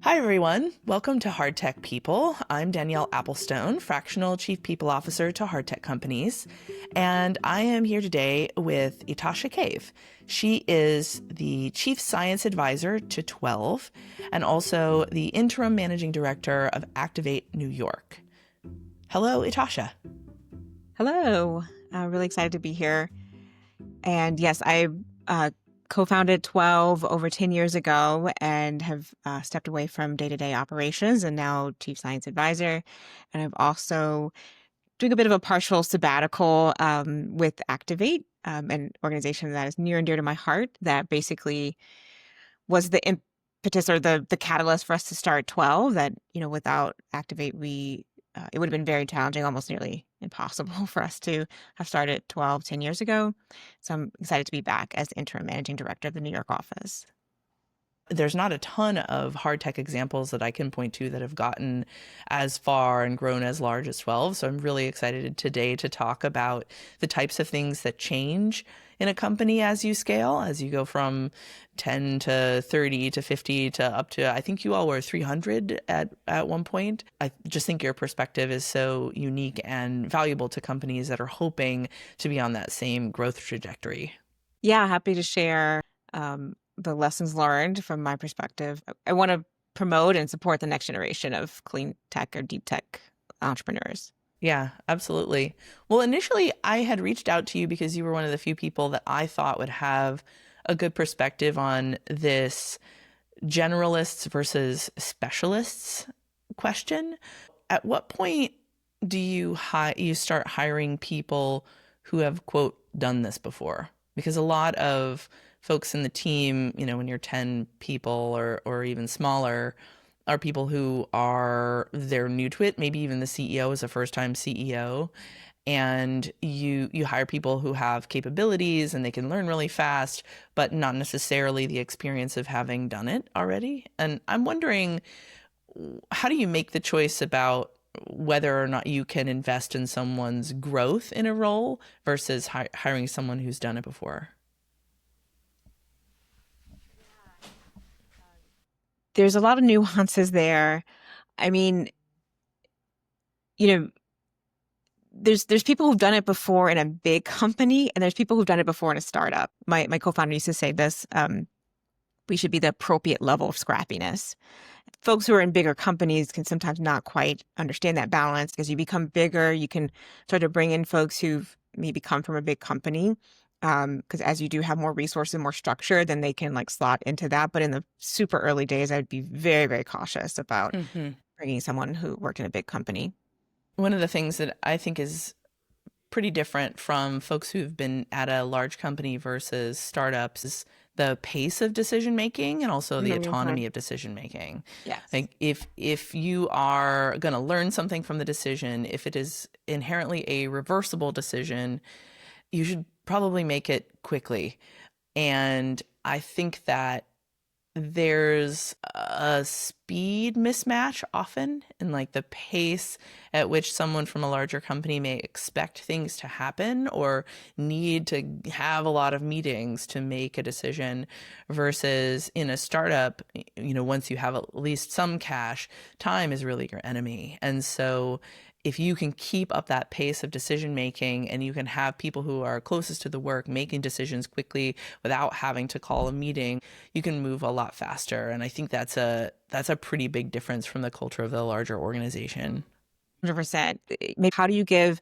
Hi, everyone. Welcome to Hardtech People. I'm Danielle Applestone, Fractional Chief People Officer to Hardtech Companies, and I am here today with Etosha Cave. She is the Chief Science Advisor to 12 and also the Interim Managing Director of Activate New York. Hello, Etosha. Hello. Really excited to be here. And yes, I co-founded 12 over 10 years ago and have stepped away from day-to-day operations and now Chief Science Advisor. And I've also doing a bit of a partial sabbatical with Activate, an organization that is near and dear to my heart that basically was the impetus or the catalyst for us to start 12 that, without Activate, it would have been very challenging, almost nearly impossible for us to have started 10 years ago. So I'm excited to be back as interim managing director of the New York office. There's not a ton of hard tech examples that I can point to that have gotten as far and grown as large as 12. So I'm really excited today to talk about the types of things that change in a company as you scale, as you go from 10 to 30 to 50 to up to, I think you all were 300 at one point. I just think your perspective is so unique and valuable to companies that are hoping to be on that same growth trajectory. Yeah, happy to share the lessons learned from my perspective. I want to promote and support the next generation of clean tech or deep tech entrepreneurs. Yeah, absolutely. Well, initially, I had reached out to you because you were one of the few people that I thought would have a good perspective on this generalists versus specialists question. At what point do you start hiring people who have, quote, done this before? Because a lot of folks in the team, when you're 10 people or even smaller, are people who they're new to it. Maybe even the CEO is a first-time CEO. And you hire people who have capabilities and they can learn really fast, but not necessarily the experience of having done it already. And I'm wondering, how do you make the choice about whether or not you can invest in someone's growth in a role versus hiring someone who's done it before? There's a lot of nuances there. I mean, you know, there's people who've done it before in a big company, and there's people who've done it before in a startup. My co-founder used to say this: we should be the appropriate level of scrappiness. Folks who are in bigger companies can sometimes not quite understand that balance. As you become bigger, you can start to bring in folks who've maybe come from a big company. Because as you do have more resources, more structure, then they can slot into that. But in the super early days, I'd be very, very cautious about bringing someone who worked in a big company. One of the things that I think is pretty different from folks who've been at a large company versus startups is the pace of decision making and also the autonomy of decision making. Yes. Like if you are going to learn something from the decision, if it is inherently a reversible decision, you should probably make it quickly. And I think that there's a speed mismatch often in the pace at which someone from a larger company may expect things to happen or need to have a lot of meetings to make a decision versus in a startup, once you have at least some cash, time is really your enemy. And so if you can keep up that pace of decision making and you can have people who are closest to the work making decisions quickly without having to call a meeting, you can move a lot faster. And I think that's a pretty big difference from the culture of the larger organization. 100%. Maybe how do you give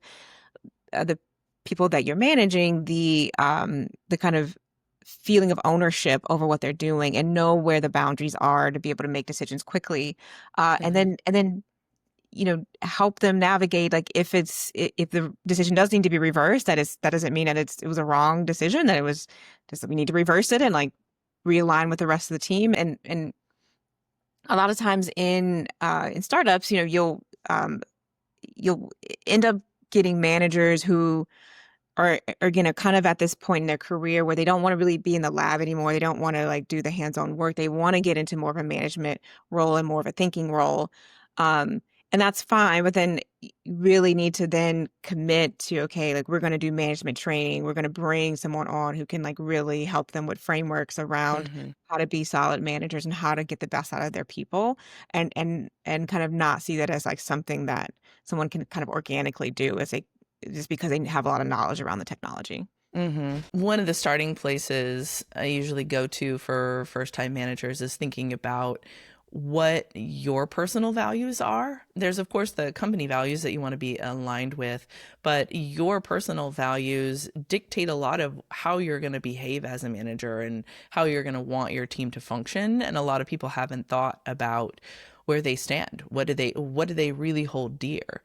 the people that you're managing the kind of feeling of ownership over what they're doing and know where the boundaries are to be able to make decisions quickly, and then help them navigate if the decision does need to be reversed, that doesn't mean that it was a wrong decision, that it was just we need to reverse it and realign with the rest of the team. And a lot of times in startups, you'll end up getting managers who are kind of at this point in their career where they don't want to really be in the lab anymore. They don't want to do the hands-on work. They want to get into more of a management role and more of a thinking role. And that's fine, but then you really need to then commit to, okay, like we're going to do management training. We're going to bring someone on who can like really help them with frameworks around Hmm. how to be solid managers and how to get the best out of their people, and kind of not see that as like something that someone can kind of organically do as they just because they have a lot of knowledge around the technology. One of the starting places I usually go to for first time managers is thinking about what your personal values are. There's, of course, the company values that you want to be aligned with, but your personal values dictate a lot of how you're going to behave as a manager and how you're going to want your team to function. And a lot of people haven't thought about where they stand. What do they really hold dear?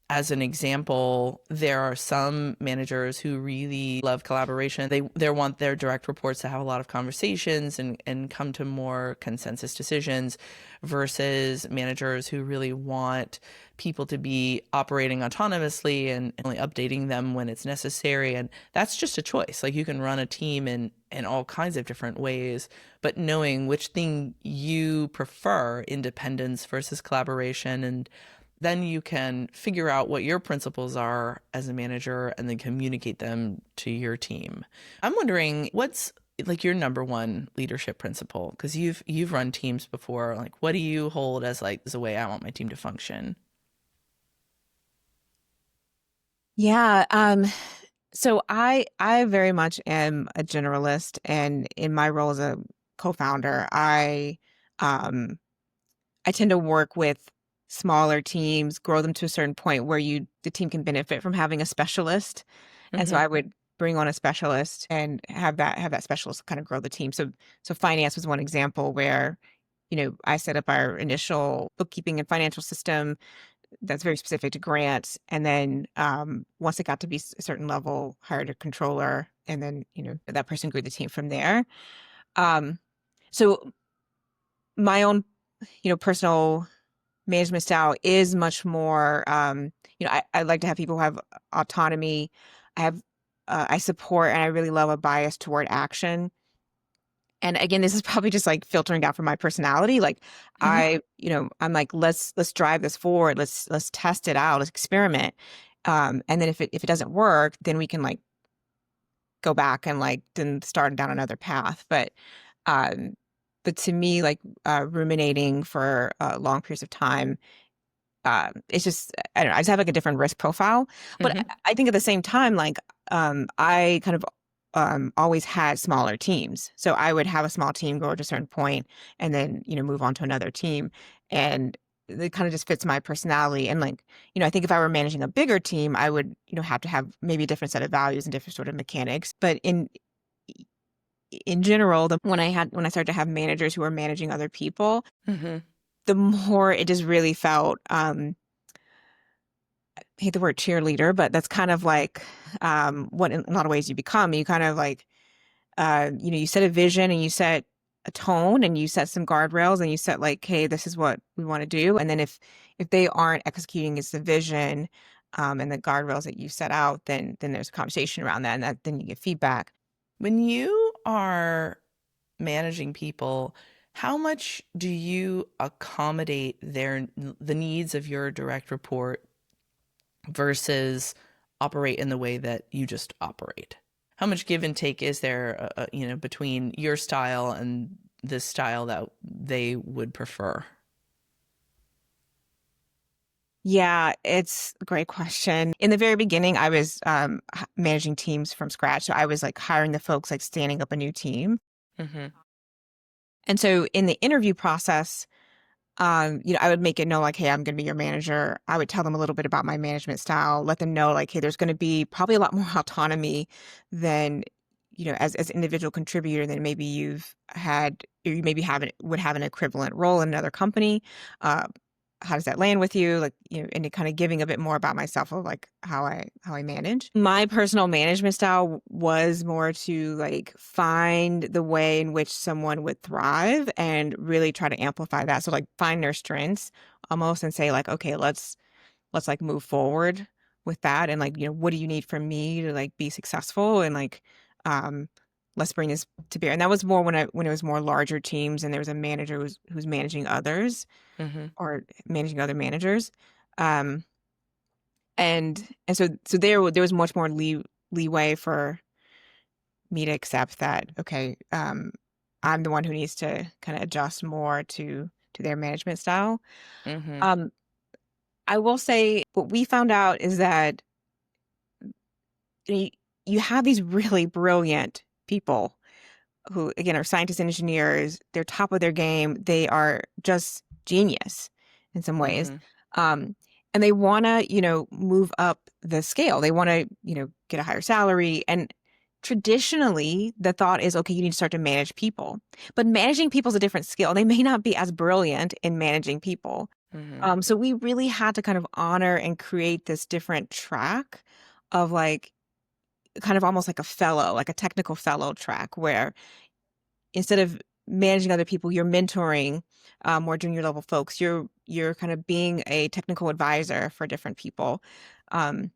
As an example, there are some managers who really love collaboration. They want their direct reports to have a lot of conversations and come to more consensus decisions versus managers who really want people to be operating autonomously and only updating them when it's necessary. And that's just a choice. Like you can run a team in all kinds of different ways, but knowing which thing you prefer, independence versus collaboration, and then you can figure out what your principles are as a manager and then communicate them to your team. I'm wondering what's like your number one leadership principle, because you've run teams before. Like what do you hold as like the way I want my team to function? Yeah, so I very much am a generalist, and in my role as a co-founder, um I tend to work with smaller teams, grow them to a certain point where the team can benefit from having a specialist. And so Mm-hmm. I would bring on a specialist and have that specialist kind of grow the team. So finance was one example where, I set up our initial bookkeeping and financial system that's very specific to grants. And then once it got to be a certain level, hired a controller, and then, that person grew the team from there. Um, so my own, personal management style is much more, I like to have people who have autonomy. I support and I really love a bias toward action. And again, this is probably just like filtering down from my personality. Like Mm-hmm. I'm like, let's drive this forward. Let's test it out. Let's experiment. And then if it doesn't work, then we can like go back and like then start down another path. Um, but to me, like ruminating for long periods of time, it's just I don't know. I just have like a different risk profile, but Mm-hmm. I think at the same time, like I kind of always had smaller teams, so I would have a small team grow to a certain point, and then move on to another team, and it kind of just fits my personality. And like I think if I were managing a bigger team, I would have to have maybe a different set of values and different sort of mechanics. But in general, when I started to have managers who were managing other people, Mm-hmm. the more it just really felt I hate the word cheerleader, but that's kind of like what in a lot of ways you become. You kind of like, you set a vision and you set a tone and you set some guardrails and you set like, hey, this is what we want to do. And then if they aren't executing as the vision and the guardrails that you set out, then there's a conversation around that, and then you get feedback. When you are managing people, how much do you accommodate the needs of your direct report versus operate in the way that you just operate? How much give and take is there, between your style and the style that they would prefer? Yeah, it's a great question. In the very beginning, I was managing teams from scratch. So I was like hiring the folks, like standing up a new team. Mm-hmm. And so in the interview process, I would make it know like, hey, I'm going to be your manager. I would tell them a little bit about my management style, let them know like, hey, there's going to be probably a lot more autonomy than, as individual contributor than maybe you've had, or you maybe would have an equivalent role in another company. Uh, how does that land with you? Like, and kind of giving a bit more about myself of like how I manage. My personal management style was more to like find the way in which someone would thrive and really try to amplify that. So like find their strengths almost and say like, okay, let's like move forward with that. And like, what do you need from me to like be successful? And like, um, let's bring this to bear. And that was more when it was more larger teams and there was a manager who's managing others Mm-hmm. or managing other managers. Um, and so there was much more leeway for me to accept that, okay, I'm the one who needs to kind of adjust more to their management style. Mm-hmm. Um, I will say what we found out is that you, you have these really brilliant people who, again, are scientists and engineers. They're top of their game. They are just genius in some ways. Mm-hmm. Um, and they want to, move up the scale. They want to, get a higher salary. And traditionally, the thought is, okay, you need to start to manage people. But managing people is a different skill. They may not be as brilliant in managing people. Mm-hmm. So we really had to kind of honor and create this different track of like kind of almost like a fellow, like a technical fellow track where instead of managing other people, you're mentoring more junior level folks. You're kind of being a technical advisor for different people, um,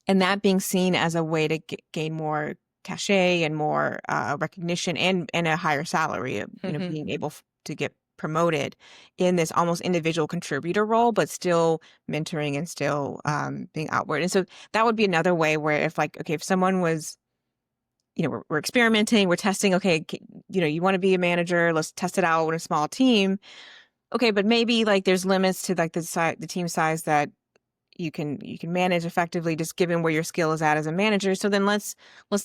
and that being seen as a way to gain more cachet and more recognition and a higher salary. Mm-hmm. Being able to get promoted in this almost individual contributor role, but still mentoring and still being outward. And so that would be another way where if like, okay, if someone was we're experimenting, we're testing. Okay, you want to be a manager? Let's test it out with a small team. Okay, but maybe like there's limits to like the team size that you can manage effectively, just given where your skill is at as a manager. So then let's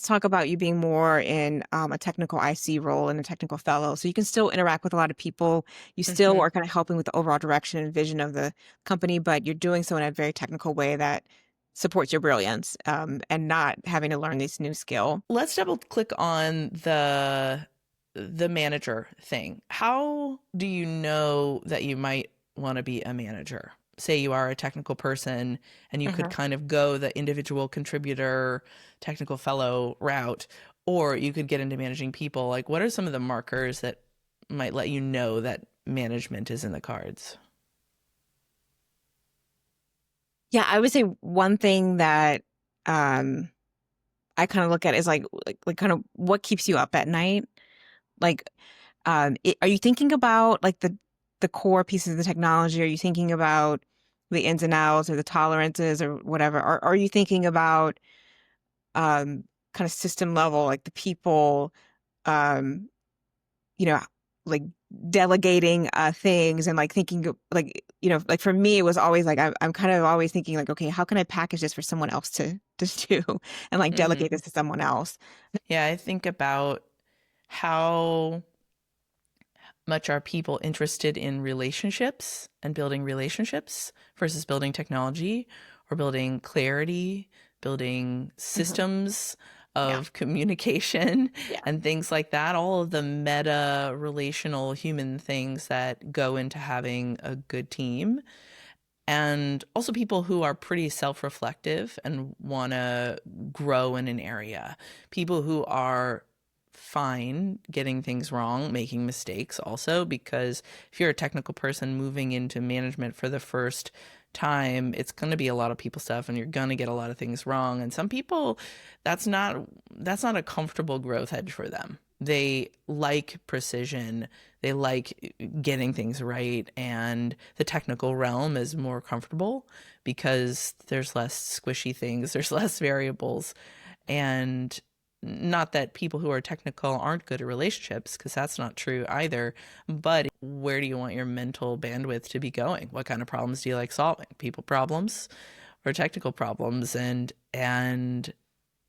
talk about you being more in a technical IC role and a technical fellow. So you can still interact with a lot of people. You still Mm-hmm. are kind of helping with the overall direction and vision of the company, but you're doing so in a very technical way that supports your brilliance and not having to learn this new skill. Let's double click on the manager thing. How do you know that you might want to be a manager? Say you are a technical person and you could kind of go the individual contributor, technical fellow route, or you could get into managing people. Like, what are some of the markers that might let you know that management is in the cards? Yeah, I would say one thing that um I kind of look at is like kind of what keeps you up at night. Like are you thinking about like the core pieces of the technology? Are you thinking about the ins and outs or the tolerances or whatever? Or are you thinking about kind of system level, like the people, um you know, like delegating things and like thinking like like for me it was always like I'm kind of always thinking like, okay, how can I package this for someone else to do and like Mm-hmm. delegate this to someone else. Yeah, I think about how much are people interested in relationships and building relationships versus building technology or building clarity, building Hmm. systems Yeah. of communication Yeah. and things like that, all of the meta relational human things that go into having a good team. And also people who are pretty self-reflective and want to grow in an area. People who are fine getting things wrong, making mistakes also, because if you're a technical person moving into management for the first time, it's going to be a lot of people stuff and you're going to get a lot of things wrong. And some people, that's not that's not a comfortable growth edge for them. They like precision, they like getting things right, and the technical realm is more comfortable because there's less squishy things, there's less variables. And not that people who are technical aren't good at relationships, because that's not true either. But where do you want your mental bandwidth to be going? What kind of problems do you like solving? People problems or technical problems? And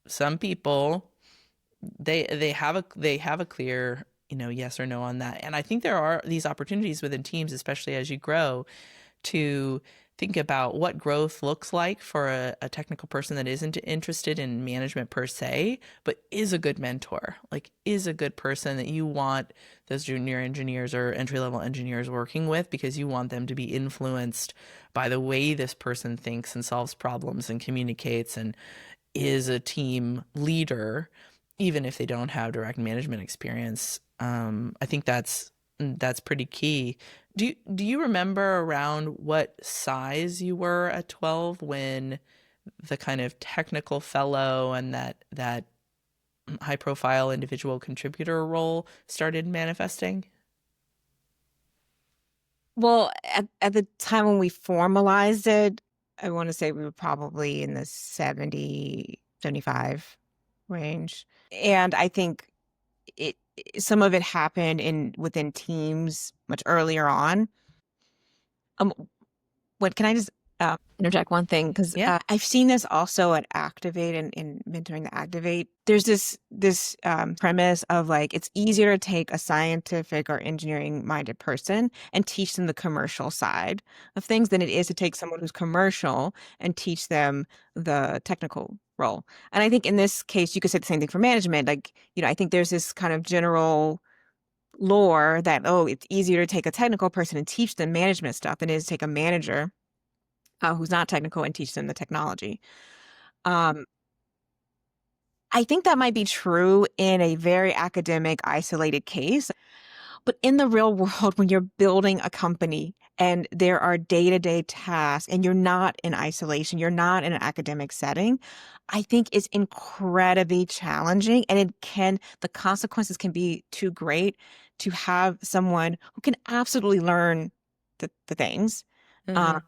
some people they have a clear yes or no on that. And I think there are these opportunities within teams, especially as you grow, to think about what growth looks like for a technical person that isn't interested in management per se, but is a good mentor, like is a good person that you want those junior engineers or entry level engineers working with, because you want them to be influenced by the way this person thinks and solves problems and communicates and is a team leader, even if they don't have direct management experience. I think that's pretty key. Do you remember around what size you were at 12 when the kind of technical fellow and that high profile individual contributor role started manifesting? Well, at the time when we formalized it, I want to say we were probably in the 70-75 range. And I think it some of it happened within teams much earlier on. Um, what can I just interject one thing? Because Yeah. I've seen this also at Activate and in mentoring the Activate. There's this premise of like it's easier to take a scientific or engineering minded person and teach them the commercial side of things than it is to take someone who's commercial and teach them the technical role. And I think in this case, you could say the same thing for management. Like, I think there's this kind of general lore that, oh, it's easier to take a technical person and teach them management stuff than it is to take a manager who's not technical and teach them the technology. Um, I think that might be true in a very academic, isolated case. But in the real world, when you're building a company and there are day-to-day tasks and you're not in isolation, you're not in an academic setting, I think it's incredibly challenging and the consequences can be too great to have someone who can absolutely learn the things. Mm-hmm. Um,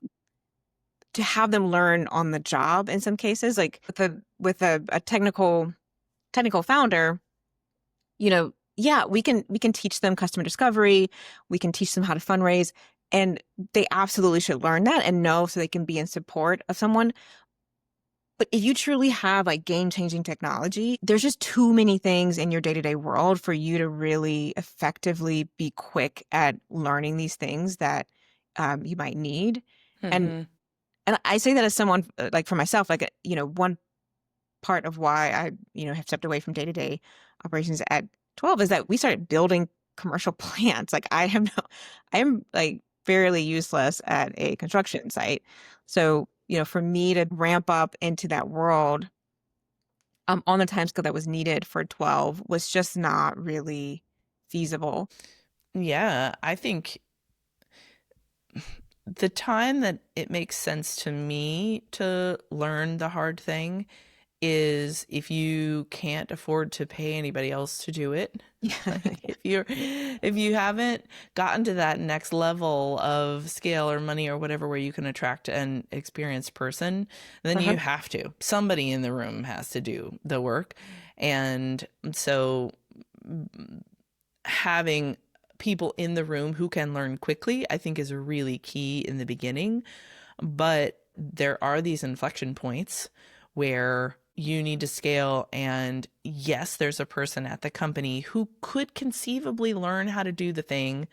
to have them learn on the job in some cases, like with a technical founder, yeah, we can teach them customer discovery, we can teach them how to fundraise, and they absolutely should learn that and know so they can be in support of someone. But if you truly have like game-changing technology, there's just too many things in your day-to-day world for you to really effectively be quick at learning these things that you might need. And Mm-hmm. and I say that as someone like for myself, like one part of why I have stepped away from day-to-day operations at 12 is that we started building commercial plants. Like I am like fairly useless at a construction site. So, for me to ramp up into that world on the time scale that was needed for 12 was just not really feasible. Yeah, I think the time that it makes sense to me to learn the hard thing is if you can't afford to pay anybody else to do it. Like Yeah. if you haven't gotten to that next level of scale or money or whatever where you can attract an experienced person, then Uh-huh. you have to. Somebody in the room has to do the work. And so having people in the room who can learn quickly, I think is really key in the beginning. But there are these inflection points where you need to scale. And yes, there's a person at the company who could conceivably learn how to do the thing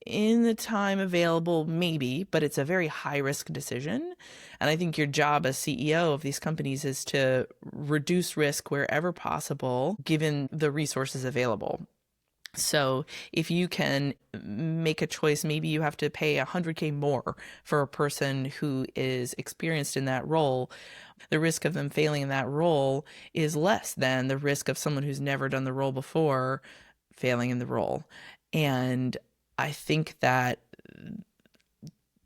in the time available, maybe, but it's a very high risk decision. And I think your job as CEO of these companies is to reduce risk wherever possible, given the resources available. So if you can make a choice, maybe you have to pay 100K more for a person who is experienced in that role. The risk of them failing in that role is less than the risk of someone who's never done the role before failing in the role. And I think that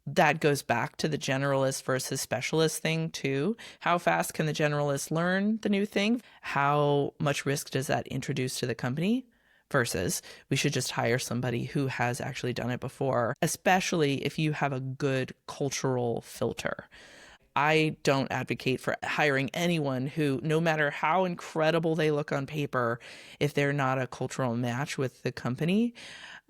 that goes back to the generalist versus specialist thing too. How fast can the generalist learn the new thing? How much risk does that introduce to the company? Versus we should just hire somebody who has actually done it before, especially if you have a good cultural filter. I don't advocate for hiring anyone who, no matter how incredible they look on paper, if they're not a cultural match with the company.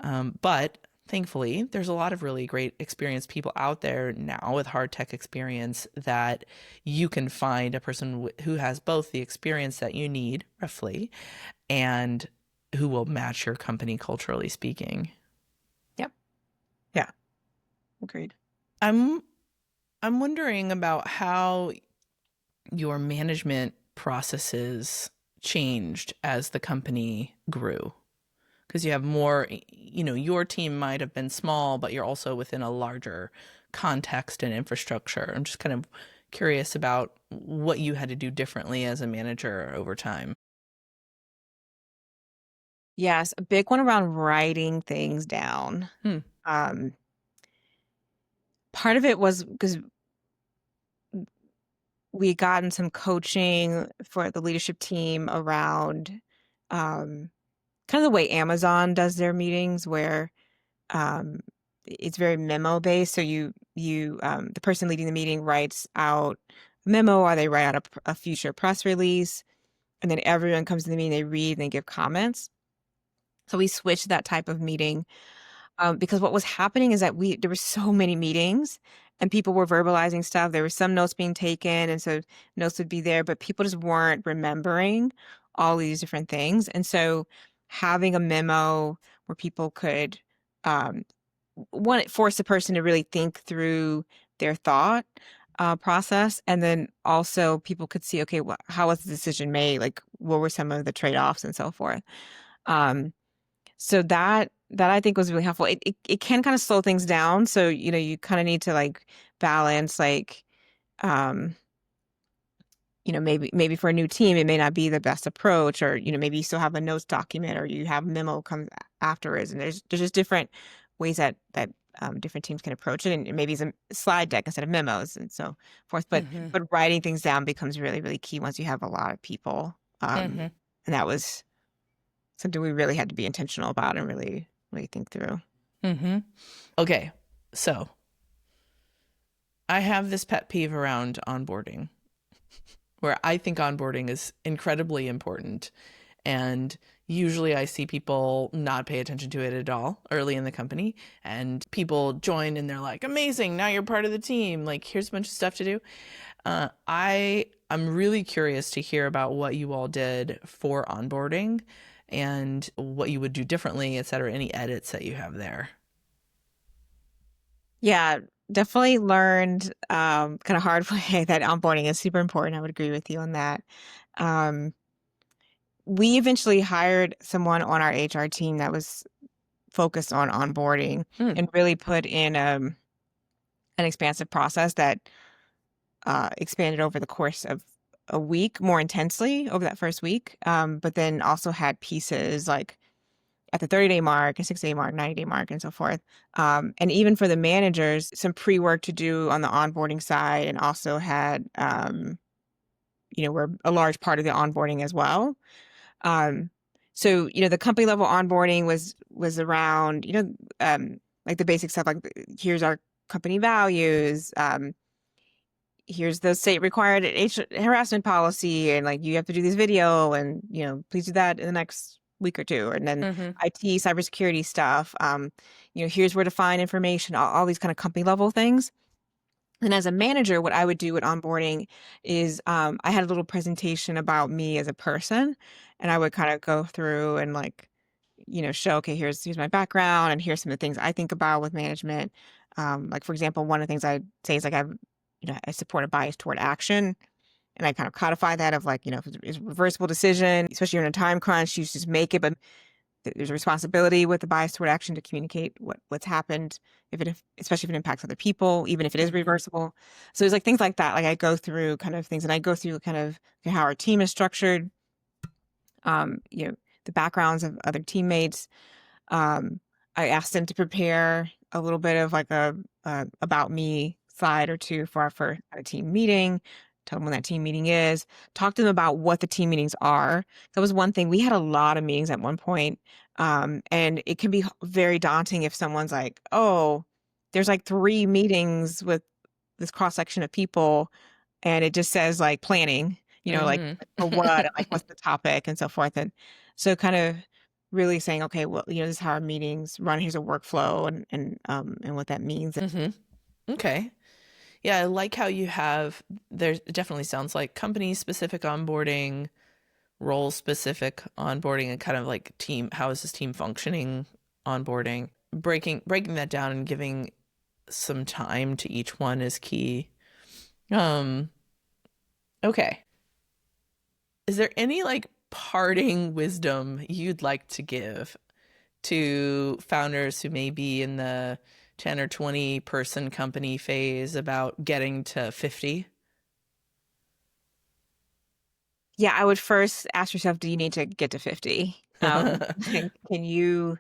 But thankfully, there's a lot of really great experienced people out there now with hard tech experience that you can find a person who has both the experience that you need, roughly, and who will match your company culturally speaking. Yep. Yeah. Agreed. I'm I'm wondering about how your management processes changed as the company grew. Because you have more, your team might have been small, but you're also within a larger context and infrastructure. I'm just kind of curious about what you had to do differently as a manager over time. Yes, a big one around writing things down. Hmm. Um, Part of it was because we gotten some coaching for the leadership team around um, kind of the way Amazon does their meetings, where um, it's very memo based. So the person leading the meeting writes out a memo, or they write out a future press release, and then everyone comes to the meeting, they read and they give comments. So we switched that type of meeting because what was happening is that there were so many meetings and people were verbalizing stuff. There were some notes being taken, and so notes would be there, but people just weren't remembering all these different things. And so having a memo where people could um, one, it forced the person to really think through their thought process, and then also people could see, okay, how was the decision made? Like, what were some of the trade-offs and so forth? Um, so that I think was really helpful. It can kind of slow things down. So, you kind of need to like balance like um, maybe for a new team, it may not be the best approach, or, maybe you still have a notes document or you have a memo comes afterwards. And there's just different ways that different teams can approach it. And maybe it's a slide deck instead of memos and so forth. But Mm-hmm. but writing things down becomes really, really key once you have a lot of people. Mm-hmm. And that was something we really had to be intentional about and really, really think through. Mm-hmm. Okay, so I have this pet peeve around onboarding where I think onboarding is incredibly important. And usually I see people not pay attention to it at all early in the company. And people join and they're like, amazing, now you're part of the team. Like, here's a bunch of stuff to do. I'm really curious to hear about what you all did for onboarding and what you would do differently, et cetera, any edits that you have there. Yeah, definitely learned kind of hard way that onboarding is super important. I would agree with you on that. Um, we eventually hired someone on our HR team that was focused on onboarding Mm, and really put in an expansive process that expanded over the course of a week more intensely over that first week. But then also had pieces like at the 30-day mark, a 60-day mark, 90-day mark, and so forth. And even for the managers, some pre-work to do on the onboarding side, and also had, we're a large part of the onboarding as well. Um, so, the company level onboarding was around, like the basic stuff, like here's our company values, here's the state required harassment policy, and like you have to do this video, and please do that in the next week or two, and then mm-hmm, IT cybersecurity stuff. Here's where to find information, all these kind of company level things. And as a manager, what I would do with onboarding is I had a little presentation about me as a person, and I would kind of go through and like, show, okay, here's my background, and here's some of the things I think about with management. Like for example, one of the things I say is like I support a bias toward action, and I kind of codify that of like, if it's a reversible decision, especially in a time crunch, you just make it, but there's a responsibility with the bias toward action to communicate what's happened, especially if it impacts other people, even if it is mm-hmm, reversible. So it's like things like that. Like I go through kind of things, and I go through kind of how our team is structured, um, you know, the backgrounds of other teammates. Um, I asked them to prepare a little bit of like a about me slide or two for our first team meeting. Tell them when that team meeting is. Talk to them about what the team meetings are. That was one thing. We had a lot of meetings at one point, and it can be very daunting if someone's like, "Oh, there's like 3 meetings with this cross section of people, and it just says like planning, like for what, and like mm-hmm. what's the topic and so forth." And so kind of really saying, okay, well, this is how our meetings run. Here's a workflow, and what that means. Mm-hmm. Okay. Yeah, I like how you have, there it definitely sounds like company specific onboarding, role specific onboarding, and kind of like team, how is this team functioning onboarding. Breaking that down and giving some time to each one is key. Um, okay. Is there any like parting wisdom you'd like to give to founders who may be in the 10 or 20 person company phase about getting to 50? Yeah, I would first ask yourself, do you need to get to 50? Can you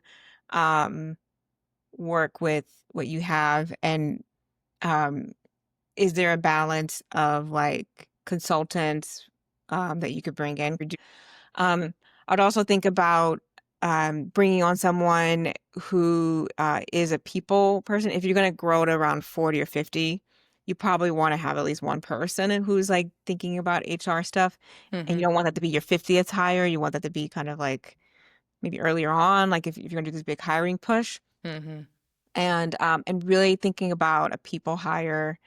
um, work with what you have? And um, is there a balance of like consultants that you could bring in. I'd also think about bringing on someone who is a people person. If you're going to grow to around 40 or 50, you probably want to have at least one person who's like thinking about HR stuff. And Mm-hmm. you don't want that to be your 50th hire. You want that to be kind of like maybe earlier on, like if you're going to do this big hiring push. Mm-hmm. And really thinking about a people hire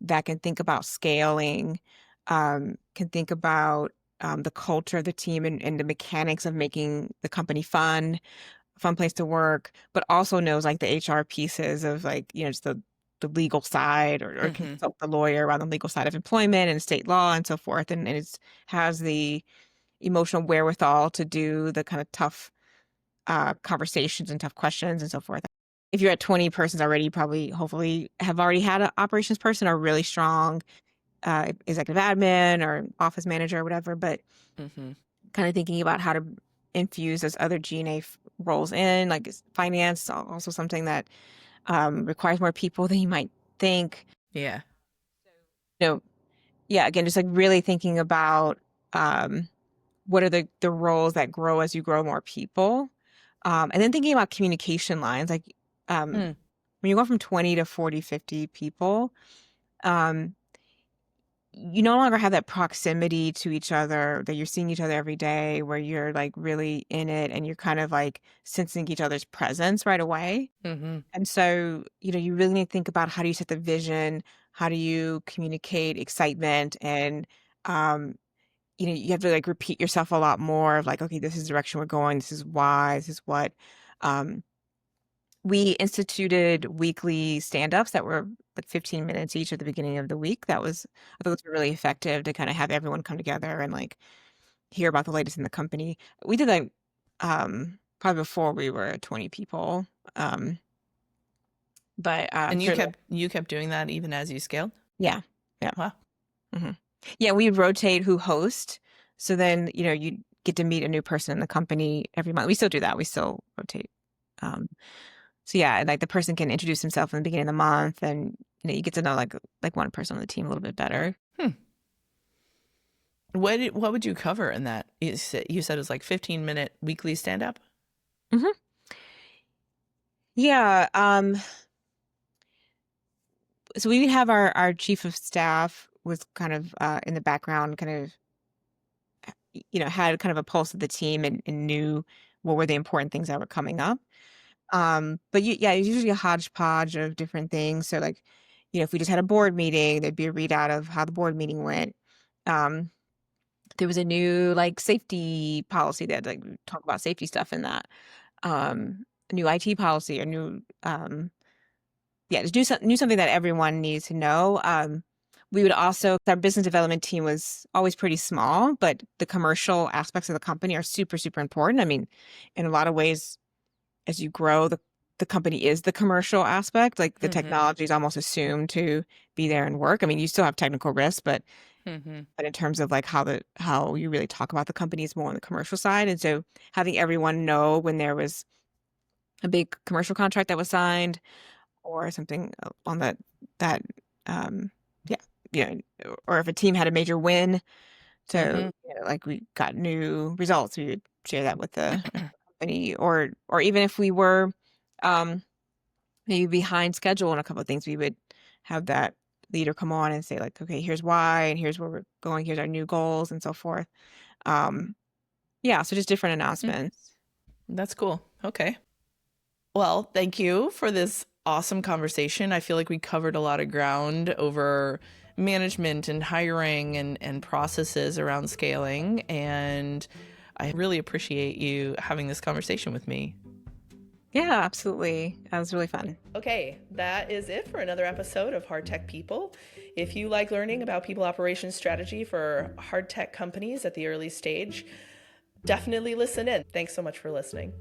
that can think about scaling, can think about the culture of the team and the mechanics of making the company fun place to work, but also knows like the HR pieces of like, just the legal side or Mm-hmm. consult the lawyer around the legal side of employment and state law and so forth. And has the emotional wherewithal to do the kind of tough conversations and tough questions and so forth. If you're at 20 persons already, you probably hopefully have already had an operations person or really strong executive admin or office manager or whatever, but Mm-hmm. kind of thinking about how to infuse those other G&A roles in, like finance, also something that requires more people than you might think. Yeah. You know, yeah, again, just like really thinking about what are the roles that grow as you grow more people. And then thinking about communication lines, like Mm. when you go from 20 to 40, 50 people, um, you no longer have that proximity to each other that you're seeing each other every day, where you're like really in it and you're kind of like sensing each other's presence right away. Mm-hmm. And so, you really need to think about how do you set the vision? How do you communicate excitement? And, you have to like repeat yourself a lot more of like, okay, this is the direction we're going. This is why, this is what. Um, we instituted weekly stand-ups that were like 15 minutes each at the beginning of the week. I thought those were really effective to kind of have everyone come together and like hear about the latest in the company. We did that probably before we were 20 people. Um, but And you certainly, kept doing that even as you scaled? yeah, yeah. Wow. hmm Yeah, we rotate who host. So then, you get to meet a new person in the company every month. We still do that. We still rotate. Um, so yeah, like the person can introduce himself in the beginning of the month, and you get to know like one person on the team a little bit better. Hmm. What would you cover in that? You said it was like 15-minute weekly stand up? hmm Yeah. So we would have our chief of staff was kind of in the background, kind of had kind of a pulse of the team and knew what were the important things that were coming up. But yeah, it's usually a hodgepodge of different things. So like, if we just had a board meeting, there'd be a readout of how the board meeting went. Um, there was a new like safety policy that like talk about safety stuff in that. A new IT policy, a new yeah, just knew something that everyone needs to know. We would also, our business development team was always pretty small, but the commercial aspects of the company are super, super important. I mean, in a lot of ways, as you grow, the company is the commercial aspect. Like the Mm-hmm. technology is almost assumed to be there and work. I mean, you still have technical risks, Mm-hmm. but in terms of like how you really talk about the company is more on the commercial side. And so having everyone know when there was a big commercial contract that was signed or something on that um yeah, or if a team had a major win, so Mm-hmm. like we got new results, we would share that with the company, or even if we were um maybe behind schedule on a couple of things, we would have that leader come on and say like, okay, here's why and here's where we're going, here's our new goals and so forth. Yeah, so just different announcements. That's cool. Okay. Well, thank you for this awesome conversation. I feel like we covered a lot of ground over management and hiring and processes around scaling. And I really appreciate you having this conversation with me. Yeah, absolutely, that was really fun. Okay, that is it for another episode of Hardtech People. If you like learning about people operations strategy for hard tech companies at the early stage, definitely listen in. Thanks so much for listening.